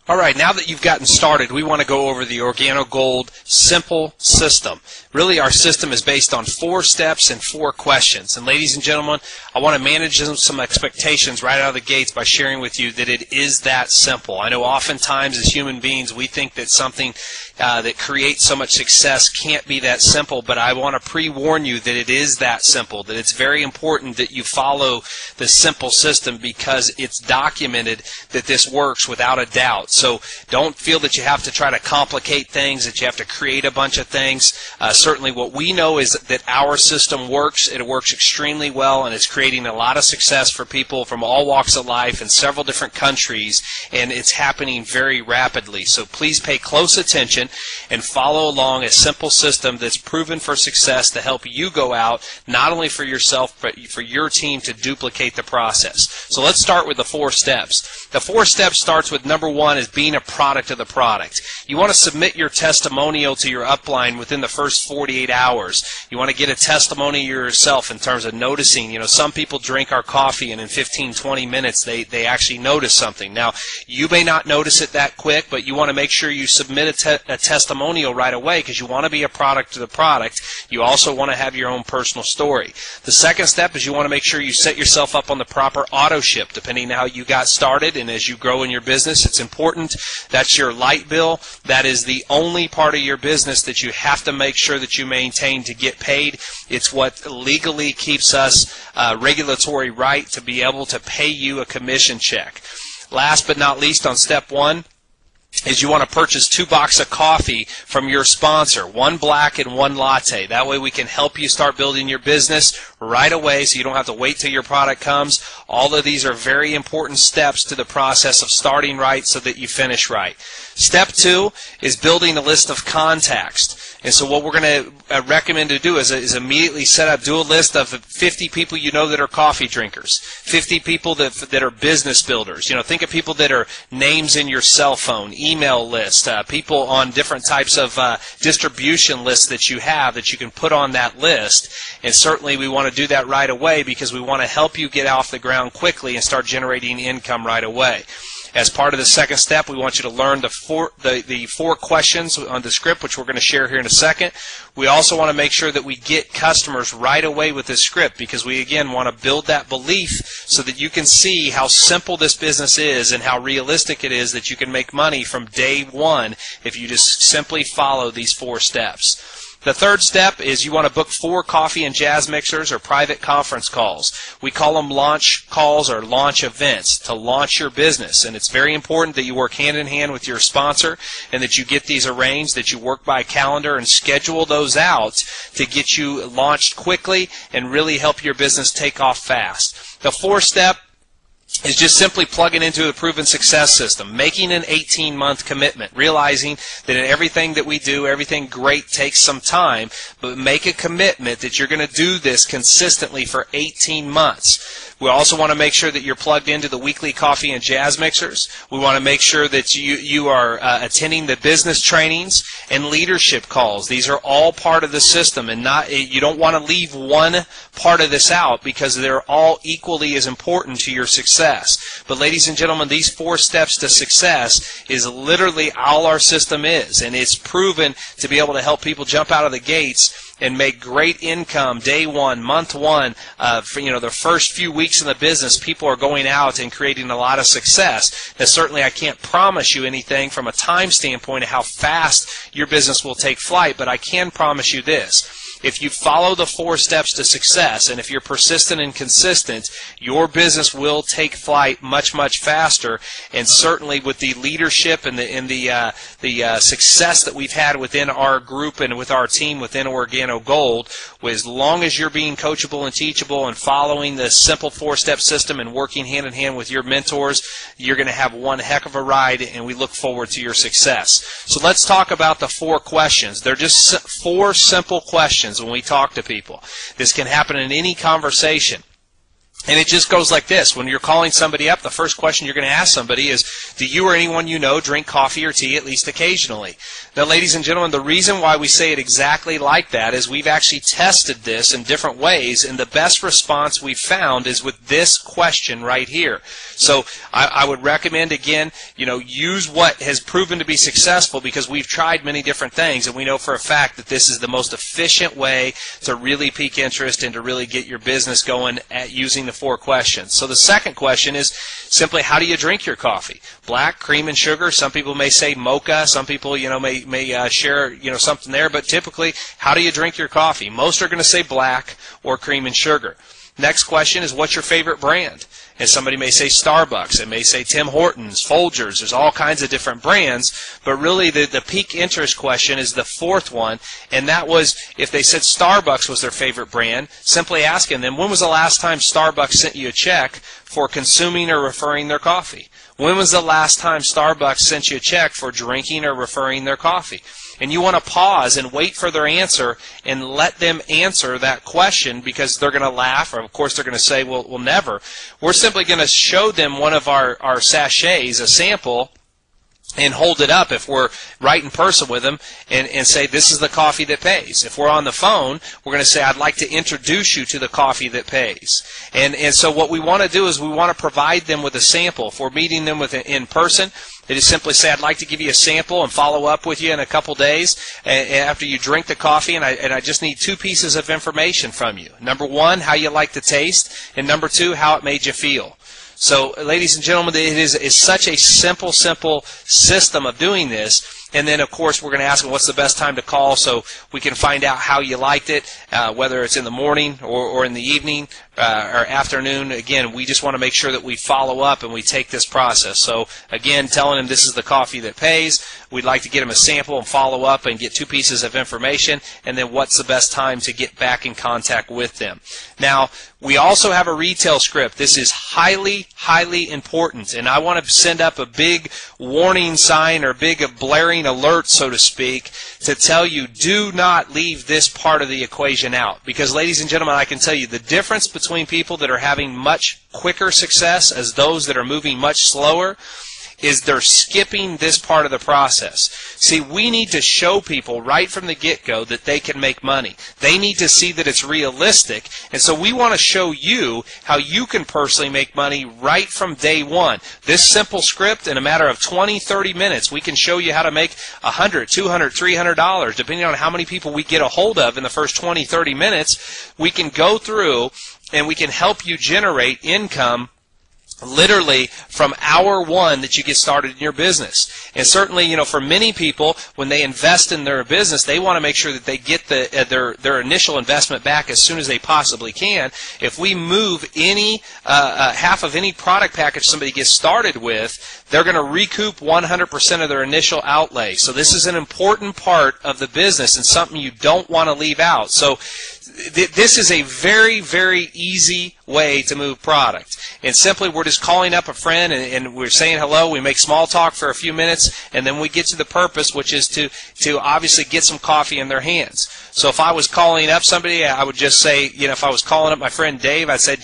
All right, now that you've gotten started, we want to go over the Organo Gold simple system. Really, our system is based on 4 steps and 4 questions. And ladies and gentlemen, I want to manage some expectations right out of the gates by sharing with you that it is that simple. I know oftentimes as human beings we think that something that creates so much success can't be that simple, but I want to pre-warn you that it is that simple, that it's very important that you follow the simple system because it's documented that this works without a doubt. So don't feel that you have to try to complicate things, that you have to create a bunch of things. Certainly what we know is that our system works. It works extremely well, and it's creating a lot of success for people from all walks of life in several different countries, and it's happening very rapidly. So please pay close attention and follow along a simple system that's proven for success to help you go out, not only for yourself, but for your team to duplicate the process. So let's start with the 4 steps. The 4 steps starts with number 1 is being a product of the product. You want to submit your testimonial to your upline within the first 48 hours. You want to get a testimony yourself in terms of noticing. You know, some people drink our coffee and in 15, 20 minutes they actually notice something. Now, you may not notice it that quick, but you want to make sure you submit a testimonial right away because you want to be a product of the product. You also want to have your own personal story. The second step is you want to make sure you set yourself up on the proper auto ship depending on how you got started, and as you grow in your business, it's important. That's your light bill. That is the only part of your business that you have to make sure that you maintain to get paid. It's what legally keeps us regulatory right to be able to pay you a commission check. Last but not least, on step 1, is you want to purchase 2 boxes of coffee from your sponsor, 1 black and 1 latte. That way we can help you start building your business right away so you don't have to wait till your product comes. All of these are very important steps to the process of starting right so that you finish right. Step 2 is building a list of contacts. And so what we're going to recommend to do is immediately do a list of 50 people you know that are coffee drinkers, 50 people that are business builders. You know, think of people that are names in your cell phone, email list, people on different types of distribution lists that you have that you can put on that list. And certainly we want to do that right away because we want to help you get off the ground quickly and start generating income right away. As part of the second step, we want you to learn the 4 questions on the script, which we're going to share here in a second. We also want to make sure that we get customers right away with this script because we, again, want to build that belief so that you can see how simple this business is and how realistic it is that you can make money from day 1 if you just simply follow these 4 steps. The third step is you want to book 4 coffee and jazz mixers or private conference calls. We call them launch calls or launch events to launch your business. And it's very important that you work hand in hand with your sponsor and that you get these arranged, that you work by calendar and schedule those out to get you launched quickly and really help your business take off fast. The 4th step is just simply plugging into the proven success system, making an 18-month commitment, realizing that in everything that we do, everything great takes some time, but make a commitment that you're going to do this consistently for 18 months. We also want to make sure that you're plugged into the weekly coffee and jazz mixers. We want to make sure that you are attending the business trainings and leadership calls. These are all part of the system, and you don't want to leave one part of this out because they're all equally as important to your success. But ladies and gentlemen, these 4 steps to success is literally all our system is, and it's proven to be able to help people jump out of the gates and make great income day 1, month 1. For the first few weeks in the business, people are going out and creating a lot of success. Now, certainly I can't promise you anything from a time standpoint of how fast your business will take flight, but I can promise you this. If you follow the 4 steps to success, and if you're persistent and consistent, your business will take flight much, much faster. And certainly with the leadership and the success that we've had within our group and with our team within Organo Gold, as long as you're being coachable and teachable and following the simple 4-step system and working hand in hand with your mentors, you're going to have one heck of a ride, and we look forward to your success. So let's talk about the 4 questions. They're just 4 simple questions when we talk to people. This can happen in any conversation. And it just goes like this. When you're calling somebody up, the first question you're going to ask somebody is, do you or anyone you know drink coffee or tea at least occasionally? Now, ladies and gentlemen, the reason why we say it exactly like that is we've actually tested this in different ways, and the best response we've found is with this question right here. So I would recommend, again, use what has proven to be successful, because we've tried many different things, and we know for a fact that this is the most efficient way to really pique interest and to really get your business going at using the 4 questions. So the second question is simply, how do you drink your coffee? Black, cream, and sugar. Some people may say mocha. Some people, may share, something there. But typically, how do you drink your coffee? Most are going to say black or cream and sugar. Next question is, what's your favorite brand? And somebody may say Starbucks. It may say Tim Hortons, Folgers. There's all kinds of different brands. But really, the peak interest question is the 4th one. And that was, if they said Starbucks was their favorite brand, simply asking them, when was the last time Starbucks sent you a check for consuming or referring their coffee? When was the last time Starbucks sent you a check for drinking or referring their coffee? And you want to pause and wait for their answer and let them answer that question, because they're going to laugh, or of course they're going to say, well, never. We're simply going to show them one of our sachets, a sample, and hold it up if we're right in person with them and say, this is the coffee that pays. If we're on the phone, we're going to say, I'd like to introduce you to the coffee that pays. And so what we want to do is we want to provide them with a sample. If we're meeting them in person, they just simply say, I'd like to give you a sample and follow up with you in a couple days after you drink the coffee, and I just need 2 pieces of information from you. Number 1, how you like the taste, and number 2, how it made you feel. So, ladies and gentlemen, it is such a simple system of doing this. And then, of course, we're going to ask them what's the best time to call, so we can find out how you liked it, whether it's in the morning or in the evening or afternoon. Again, we just want to make sure that we follow up and we take this process. So, again, telling them this is the coffee that pays. We'd like to get them a sample and follow up and get 2 pieces of information, and then what's the best time to get back in contact with them. Now, we also have a retail script. This is highly, highly important, and I want to send up a big warning sign or big blaring alert, so to speak, to tell you, do not leave this part of the equation out. Because, ladies and gentlemen, I can tell you the difference between people that are having much quicker success as those that are moving much slower is they're skipping this part of the process. See, we need to show people right from the get-go that they can make money. They need to see that it's realistic, and so we want to show you how you can personally make money right from day one. This simple script, in a matter of 20, 30 minutes, we can show you how to make $100, $200, $300, depending on how many people we get a hold of in the first 20, 30 minutes. We can go through and we can help you generate income literally from hour 1 that you get started in your business. And certainly, for many people, when they invest in their business, they want to make sure that they get their initial investment back as soon as they possibly can. If we move any half of any product package somebody gets started with, they're going to recoup 100% of their initial outlay. So this is an important part of the business and something you don't want to leave out. So this is a very, very easy way to move product. And simply, we're just calling up a friend and we're saying hello. We make small talk for a few minutes, and then we get to the purpose, which is to obviously get some coffee in their hands. So if I was calling up somebody, I would just say, if I was calling up my friend Dave, I'd say,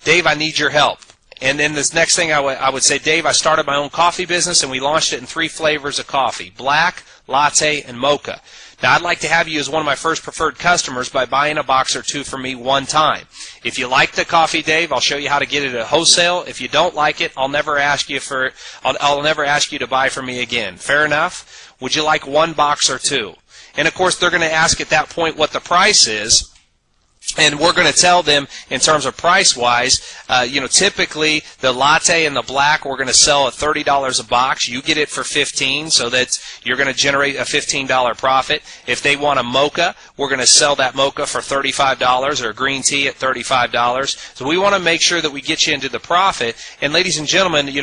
Dave, I need your help. And then this next thing I would say, Dave, I started my own coffee business, and we launched it in 3 flavors of coffee: black, latte, and mocha. Now, I'd like to have you as one of my first preferred customers by buying a box or 2 from me one time. If you like the coffee, Dave, I'll show you how to get it at wholesale. If you don't like it, I'll never ask you to buy from me again. Fair enough? Would you like 1 box or 2? And of course, they're going to ask at that point what the price is. And we're going to tell them in terms of price-wise, typically the latte and the black we're going to sell at $30 a box. You get it for $15, so that you're going to generate a $15 profit. If they want a mocha, we're going to sell that mocha for $35, or green tea at $35. So we want to make sure that we get you into the profit. And ladies and gentlemen,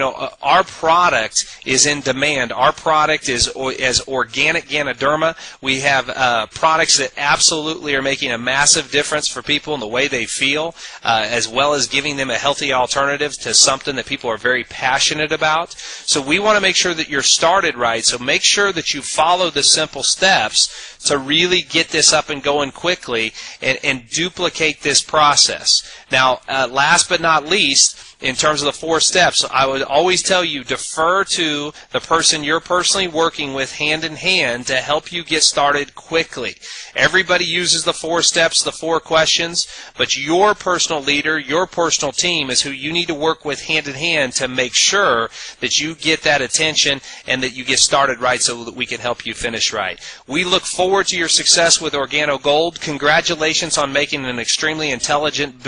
our product is in demand. Our product is as organic Ganoderma. We have products that absolutely are making a massive difference for people and the way they feel, as well as giving them a healthy alternative to something that people are very passionate about. So we want to make sure that you're started right. So make sure that you follow the simple steps to really get this up and going quickly and duplicate this process. Now, last but not least, in terms of the 4 steps, I would always tell you, defer to the person you're personally working with hand in hand to help you get started quickly. Everybody uses the 4 steps, the 4 questions, but your personal leader, your personal team is who you need to work with hand in hand to make sure that you get that attention and that you get started right so that we can help you finish right. We look forward to your success with Organo Gold. Congratulations on making an extremely intelligent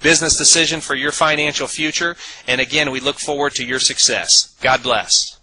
business decision for your financial future. And again, we look forward to your success. God bless.